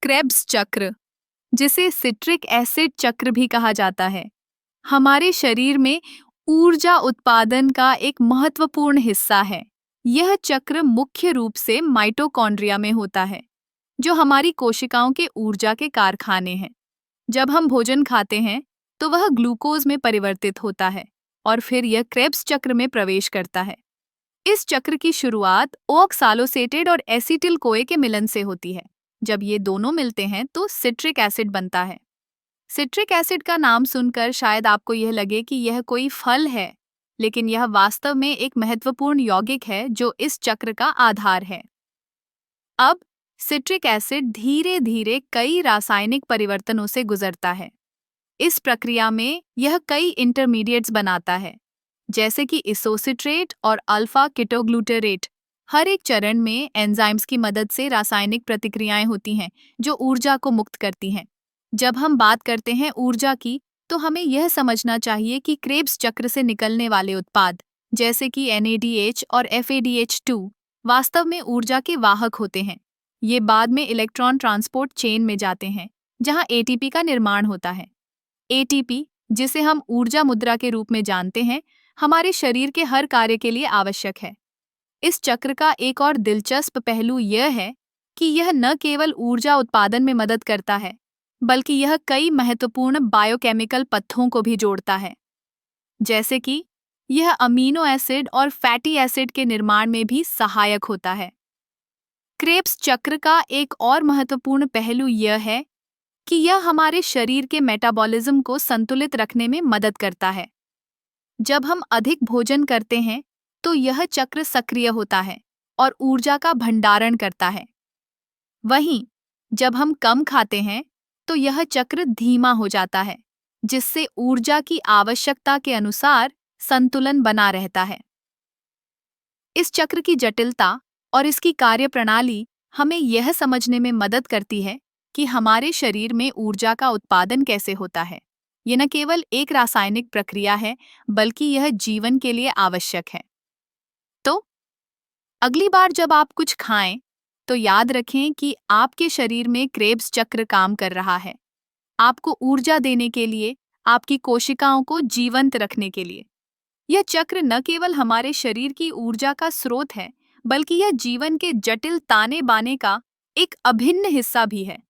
Krebs चक्र, जिसे citric acid चक्र भी कहा जाता है, हमारे शरीर में ऊर्जा उत्पादन का एक महत्वपूर्ण हिस्सा है। यह चक्र मुख्य रूप से माइटोकॉन्ड्रिया में होता है, जो हमारी कोशिकाओं के ऊर्जा के कारखाने हैं। जब हम भोजन खाते हैं, तो वह ग्लूकोज में परिवर्तित होता है और फिर यह क्रेब्स चक्र में प्रवेश करता है। इस चक्र की शुरुआत ओक्सालोसेटेड और एसिटिल कोए के मिलन से होती है। जब ये दोनों मिलते हैं तो सिट्रिक एसिड बनता है। सिट्रिक एसिड का नाम सुनकर शायद आपको यह लगे कि यह कोई फल है, लेकिन यह वास्तव में एक महत्वपूर्ण यौगिक है जो इस चक्र का आधार है। अब सिट्रिक एसिड धीरे धीरे कई रासायनिक परिवर्तनों से गुजरता है। इस प्रक्रिया में यह कई इंटरमीडिएट्स बनाता है, जैसे कि इसोसिट्रेट और अल्फा कीटोग्लूटरेट। हर एक चरण में एंजाइम्स की मदद से रासायनिक प्रतिक्रियाएं होती हैं जो ऊर्जा को मुक्त करती हैं। जब हम बात करते हैं ऊर्जा की, तो हमें यह समझना चाहिए कि क्रेब्स चक्र से निकलने वाले उत्पाद, जैसे कि NADH और FADH2, वास्तव में ऊर्जा के वाहक होते हैं। ये बाद में इलेक्ट्रॉन ट्रांसपोर्ट चेन में जाते हैं, जहां ATP का निर्माण होता है। ATP, जिसे हम ऊर्जा मुद्रा के रूप में जानते हैं, हमारे शरीर के हर कार्य के लिए आवश्यक है। इस चक्र का एक और दिलचस्प पहलू यह है कि यह न केवल ऊर्जा उत्पादन में मदद करता है, बल्कि यह कई महत्वपूर्ण बायोकेमिकल पथों को भी जोड़ता है। जैसे कि यह अमीनो एसिड और फैटी एसिड के निर्माण में भी सहायक होता है। क्रेब्स चक्र का एक और महत्वपूर्ण पहलू यह है कि यह हमारे शरीर के मेटाबॉलिज्म को संतुलित रखने में मदद करता है। जब हम अधिक भोजन करते हैं, तो यह चक्र सक्रिय होता है और ऊर्जा का भंडारण करता है। वहीं जब हम कम खाते हैं, तो यह चक्र धीमा हो जाता है, जिससे ऊर्जा की आवश्यकता के अनुसार संतुलन बना रहता है। इस चक्र की जटिलता और इसकी कार्यप्रणाली हमें यह समझने में मदद करती है कि हमारे शरीर में ऊर्जा का उत्पादन कैसे होता है। यह न केवल एक रासायनिक प्रक्रिया है, बल्कि यह जीवन के लिए आवश्यक है। तो अगली बार जब आप कुछ खाएं, तो याद रखें कि आपके शरीर में क्रेब्स चक्र काम कर रहा है, आपको ऊर्जा देने के लिए, आपकी कोशिकाओं को जीवंत रखने के लिए। यह चक्र न केवल हमारे शरीर की ऊर्जा का स्रोत है, बल्कि यह जीवन के जटिल ताने बाने का एक अभिन्न हिस्सा भी है।